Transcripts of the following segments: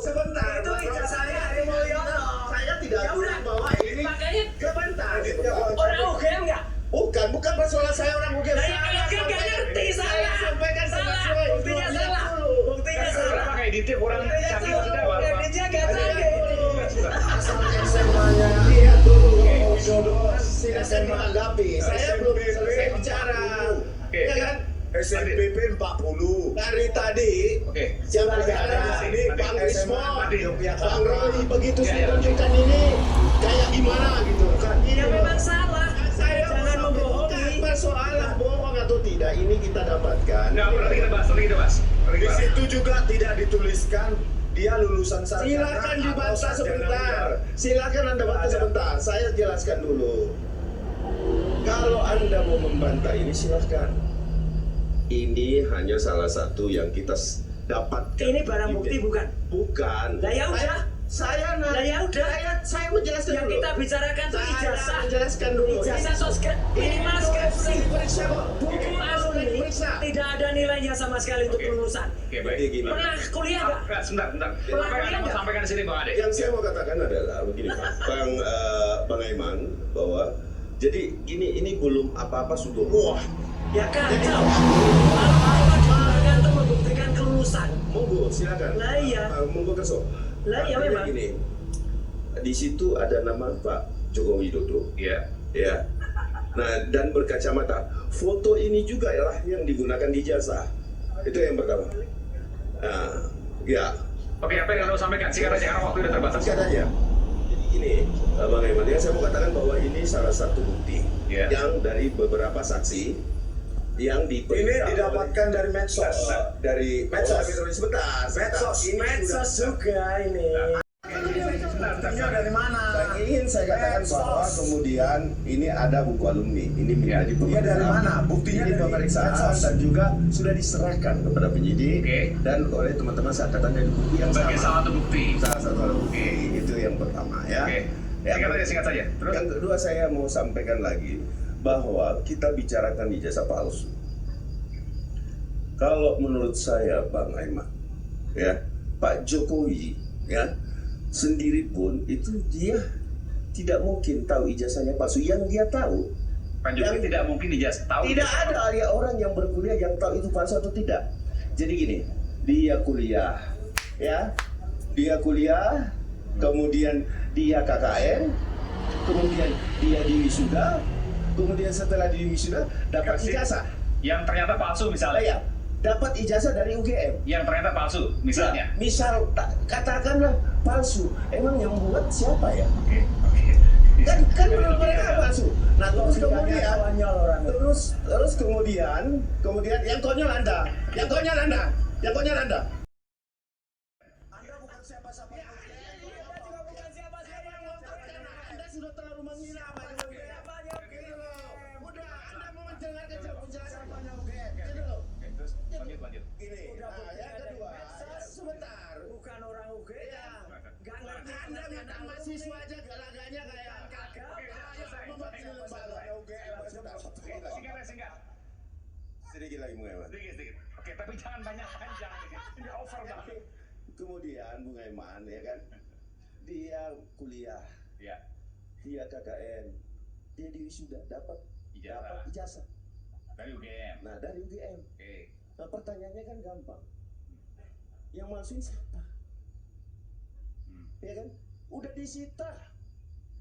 sebentar. Itu ijazahnya Hari Mulyono. Saya tidak bilang bahwa ini. Makanya Sebentar. orang UGM nggak? Bukan persoalan saya orang UGM. Nah, yang UGM nggak ngerti saya. Sampaikan Salah, buktinya salah. Buktinya salah. Pakai editif orang canggih sudah Pak. Dia nggak canggih. Asal SMA-nya dia dulu jodoh saya menanggapi. Saya belum selesai bicara. Oke. Ya kan? SNPP 40. Dari tadi Oke. yang bicara ini Bang Rismo, Yogyakarta. Bang Roy begitu Ya, saya ya. tunjukkan ini kayak gimana gitu kan? Ya memang salah. Saya Jangan membohongi. Bukan persoalan bohong atau tidak, ini kita dapatkan. Nah, nanti kita bahas. Di situ juga tidak dituliskan dia lulusan sarjana. Silakan atau dibantah sarjana sebentar. muda. Silakan Anda bantah sebentar. Saya jelaskan dulu. Kalau Anda mau membantah ini silahkan. Ini hanya salah satu yang kita dapatkan. Ini barang bukti bukan? Bukan. Lah ya udah. Saya Lah ya udah. saya menjelaskan Yang dulu. kita bicarakan itu Saya ijazah. menjelaskan dulu. Ijazah minimal skripsi. Diperiksa kok. Buku alumni Diperiksa. tidak ada nilainya sama sekali untuk Oke. kelulusan. Oke, Jadi baik. gini. Pernah kuliah nggak? Sebentar. Apa yang Anda mau sampaikan di sini, Bang Ade? Yang saya mau katakan adalah begini Pak, Bang Aiman, bahwa jadi ini belum apa-apa sudah wah. Ya kan, apa digunakan untuk membuktikan kelulusan? Monggo silakan. Lah iya. Monggo kesok. Lah iya Artinya memang. Gini, di situ ada nama Pak Joko Widodo, Iya. ya. Nah dan berkacamata. Foto ini juga lah yang digunakan di jasa. Itu yang pertama. Nah, ya. Oke, apa yang Anda mau sampaikan? Singkat aja, karena waktu sudah terbatas. Singkat aja. Jadi gini, Bang Aiman, ya saya mau katakan bahwa ini salah satu bukti Iya. yang dari beberapa saksi yang Ini diperiksa didapatkan dari medsos. dari Medsos. sebentar. Medsos. Ini Medsos sudah- juga ini. Buktinya dari mana? Dan ingin saya katakan Medsos. bahwa kemudian ini ada buku alumni, ini Ya. menjadi Iya, dari mana? Buktinya ini dari pemeriksaan medsos. dan juga sudah diserahkan kepada penyidik Oke. dan oleh teman-teman saya katakan dari buku yang Sebagai sama. salah satu bukti. Salah satu alat bukti itu yang pertama ya. Oke. Singkat saja. Terus? Yang kedua saya mau sampaikan lagi bahwa kita bicarakan ijazah palsu. Kalau menurut saya Bang Aiman, ya Pak Jokowi, ya sendiri pun itu dia tidak mungkin tahu ijazahnya palsu. Yang dia tahu, Pak Jokowi tidak mungkin ijazah tahu. tidak ada ya orang yang berkuliah yang tahu itu palsu atau tidak. Jadi gini, dia kuliah, ya, dia kuliah, kemudian dia KKN, kemudian dia di wisuda, kemudian setelah di wisuda dapat Kasih. ijazah. Yang ternyata palsu Oh misalnya. ya, dapat ijazah dari UGM. Yang ternyata palsu misalnya. Ya, misal katakanlah palsu, emang yang buat siapa ya? Oke. Kan menurut mereka palsu. Nah terus kemudian Konyol orang. terus kemudian yang konyol Anda, yang konyol Anda. Anda bukan siapa-siapa. Anda sudah terlalu menghina Pak Jokowi. Gitu loh. Udah, Anda mau mendengarkan penjelasan Pak Jokowi. Gitu loh. Oke, terus lanjut. Gini, nah yang kedua, sebentar. Bukan orang UGM. Iya. Nggak ngerti. Anda mantan mahasiswa aja galaganya kayak Kagak. membuat lembaga UGM. Sebentar. Singkat. Sedikit lagi Bung Sedikit. Oke, tapi jangan banyak panjang. Ini over banget. Kemudian Bung Aiman ya kan, dia kuliah, Ya. dia KKN, dia di wisuda dapat Ijazah. ijazah. Dari UGM. Nah dari UGM. Oke. Nah pertanyaannya kan gampang. Yang malsuin siapa? Ya kan? Udah disita.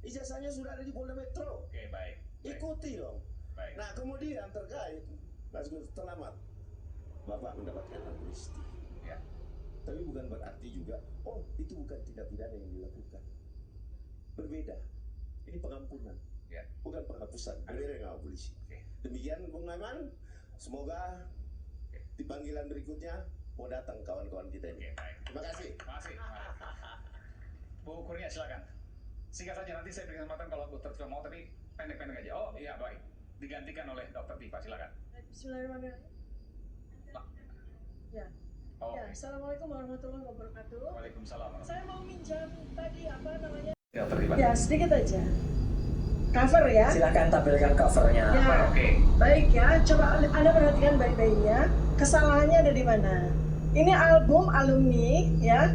Ijazahnya sudah ada di Polda Metro. Oke, baik. Ikuti dong. Baik. Nah kemudian terkait Mas Gus Selamat, Bapak mendapatkan amnesti. Ya. Tapi bukan berarti juga, oh itu bukan tindak pidana yang dilakukan. Berbeda. Ini pengampunan, Ya. bukan penghapusan. Berbeda dengan polisi. Oke. Demikian Bung Aiman, semoga di panggilan berikutnya mau datang kawan-kawan kita Oke, ini. baik. Terima kasih. Makasih. Bu Kurnia silakan. Singkat saja, nanti saya berikan kesempatan kalau dokter Tifa mau, tapi pendek-pendek aja. Oh iya, baik. Digantikan oleh dokter Tifa, silakan. Bismillahirrahmanirrahim. Ya. Oh, Ya, oke. Assalamualaikum warahmatullahi wabarakatuh. Waalaikumsalam. Saya mau minjam tadi apa namanya? Dokter Tifa. Ya, sedikit aja. Cover ya. Silakan tampilkan covernya. Ya. Oke. Baik ya, coba Anda perhatikan baik-baiknya. Kesalahannya ada di mana? Ini album alumni ya,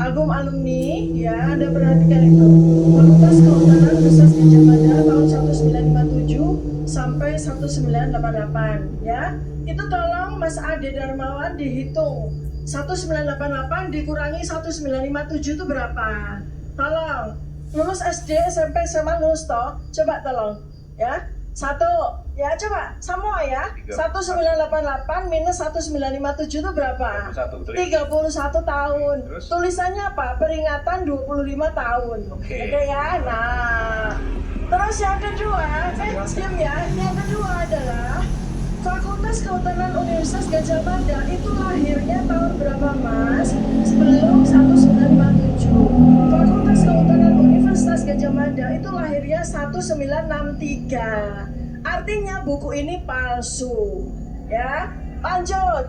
album alumni ya, Anda perhatikan itu. Fakultas Kehutanan Universitas Gadjah Mada tahun 1957 sampai 1988 ya. Itu tolong Mas Ade Darmawan dihitung. 1988 dikurangi 1957 itu berapa? Tolong. Lulus SD, SMP, SMA lulus toh? Coba tolong ya. Satu, ya coba semua ya. 1988 minus 1957 itu berapa? 31 tahun. Terus? Tulisannya apa? Peringatan 25 tahun. Oke. Oke ya. Nah, terus yang kedua, diam ya. Yang kedua adalah Fakultas Kehutanan Universitas Gadjah Mada itu lahirnya tahun berapa, Mas? Sebelum 1957. Fakultas Kehutanan Universitas Gadjah Mada itu lahirnya 1963. Artinya buku ini palsu. Ya. Lanjut.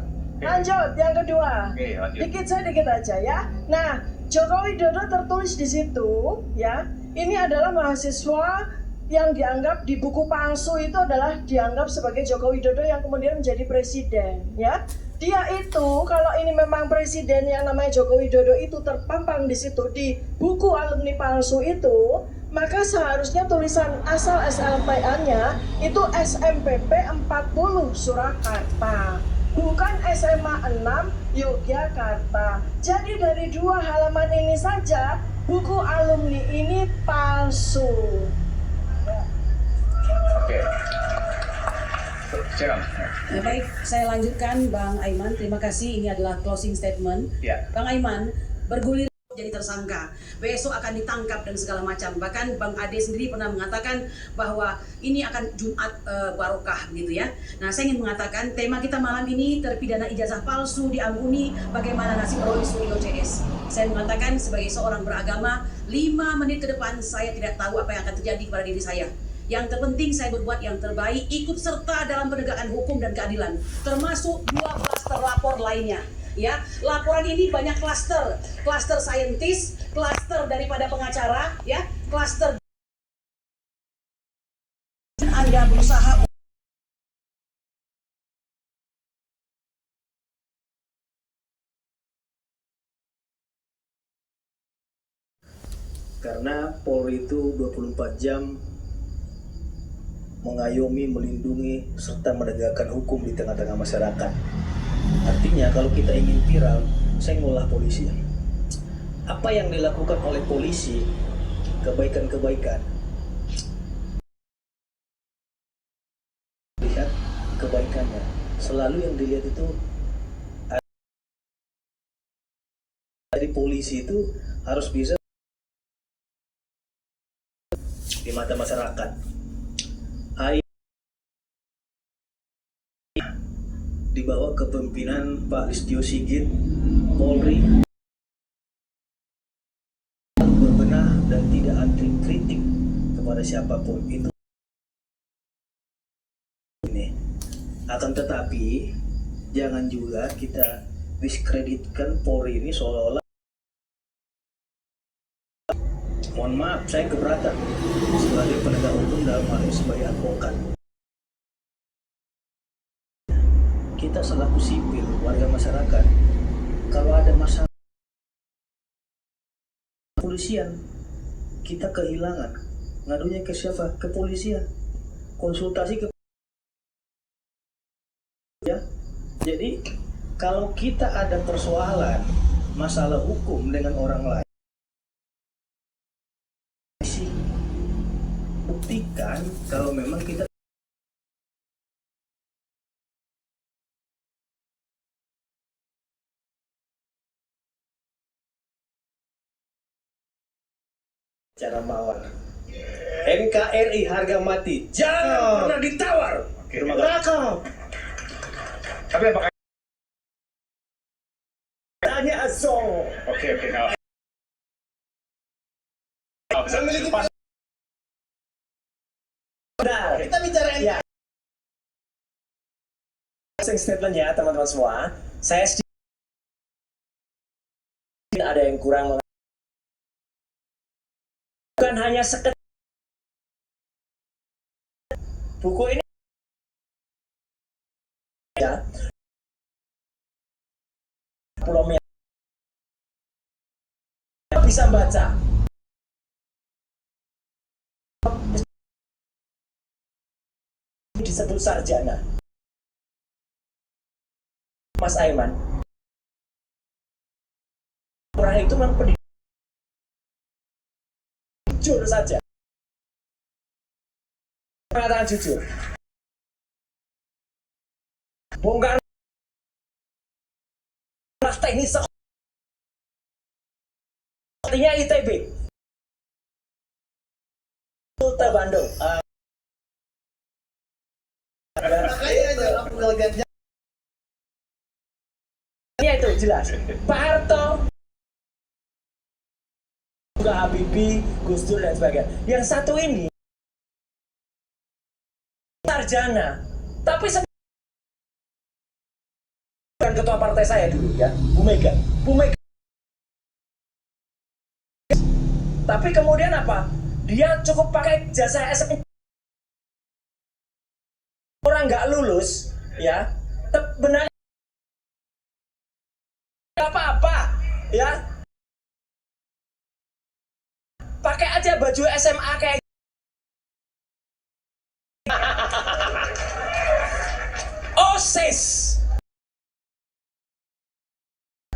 Yang kedua. Oke, lanjut. Dikit aja ya. Nah, Joko Widodo tertulis di situ ya. Ini adalah mahasiswa yang dianggap di buku palsu itu adalah dianggap sebagai Joko Widodo yang kemudian menjadi presiden ya. Dia itu kalau ini memang presiden yang namanya Joko Widodo itu terpampang di situ di buku alumni palsu itu, maka seharusnya tulisan asal SLPA-nya itu SMPP 40 Surakarta, bukan SMA 6 Yogyakarta. Jadi dari dua halaman ini saja buku alumni ini palsu. Oke. Silakan. Baik, saya lanjutkan Bang Aiman. Terima kasih. Ini adalah closing statement. Ya. Bang Aiman, bergulir jadi tersangka. Besok akan ditangkap dan segala macam. Bahkan Bang Ade sendiri pernah mengatakan bahwa ini akan Jumat barokah gitu ya. Nah, saya ingin mengatakan tema kita malam ini terpidana ijazah palsu diampuni, bagaimana nasib Roy Suryo CS. Saya mengatakan sebagai seorang beragama, 5 menit ke depan saya tidak tahu apa yang akan terjadi kepada diri saya. Yang terpenting saya berbuat yang terbaik, ikut serta dalam penegakan hukum dan keadilan, termasuk 2 klaster lapor lainnya. Ya, laporan ini banyak klaster saintis, klaster daripada pengacara, ya, klaster Anda berusaha karena Polri itu 24 jam mengayomi, melindungi, serta menegakkan hukum di tengah-tengah masyarakat. Artinya kalau kita ingin viral, saya ngolah polisi. Apa yang dilakukan oleh polisi, kebaikan-kebaikan, lihat kebaikannya. Selalu yang dilihat itu dari polisi itu harus bisa di mata masyarakat. Hari di bawah kepemimpinan Pak Listio Sigit, Polri berbenah dan tidak anti kritik kepada siapapun. Itu ini. Akan tetapi jangan juga kita diskreditkan Polri ini seolah-olah, mohon maaf, saya keberatan sebagai penegak hukum dalam hal ini sebagai advokat. Kita selaku sipil, warga masyarakat, kalau ada masalah kepolisian, kita kehilangan. Ngadunya ke siapa? Ke polisian. Konsultasi ke ya. Jadi kalau kita ada persoalan masalah hukum dengan orang lain, buktikan kalau memang kita cara mawar. NKRI harga mati, jangan pernah ditawar. Terima kasih. Tapi apakah Tanya Azong. Oke. Memiliki benar. Kita bicara ya. Closing statement ya teman-teman semua. Saya tidak ada yang kurang, bukan hanya sekedar buku ini ya. Pulau bisa baca. Disebut sarjana. Mas Aiman. Orang itu memang pendidik. Jujur saja. Pernyataan jujur. Bongkar teknis artinya ITB. Kota Bandung. Ya itu jelas. Pak Harto, juga Habibie, Gus Dur dan sebagainya. Yang satu ini sarjana, tapi bukan ketua partai saya dulu ya, Bu Mega. Tapi kemudian apa? Dia cukup pakai jasa SMP. Orang nggak lulus, ya, benar apa-apa, ya. Pakai aja baju SMA kayak OSIS.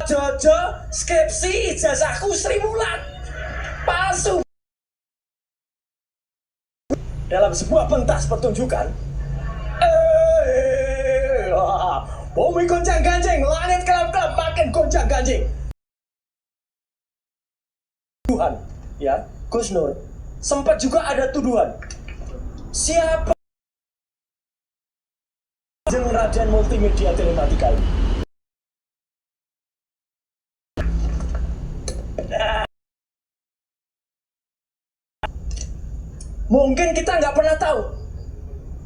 Jojo, skripsi, ijazahku Sri Mulat. Palsu. Dalam sebuah pentas pertunjukan, bumi goncang-ganjing, langit kelap-kelap, makin goncang-ganjing. Tuhan, ya, Gus Nur, sempat juga ada tuduhan. Siapa Jeng Raden Multimedia Telematika ini? Mungkin kita nggak pernah tahu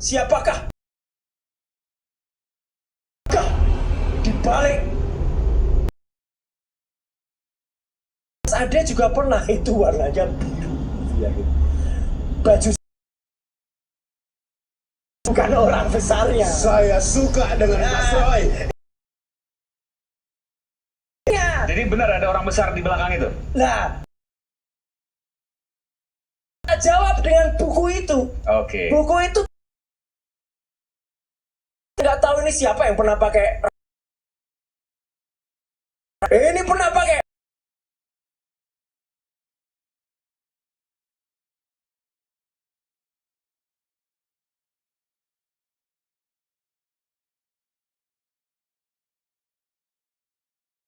siapakah di balik. Mas Ade juga pernah itu warnanya biru, ya, baju bukan orang besarnya. Saya suka dengan Mas Roy. Ya. Jadi benar ada orang besar di belakang itu? Nah, jawab dengan buku itu. Oke. Buku itu nggak tahu ini siapa yang pernah pakai. Ini pernah pakai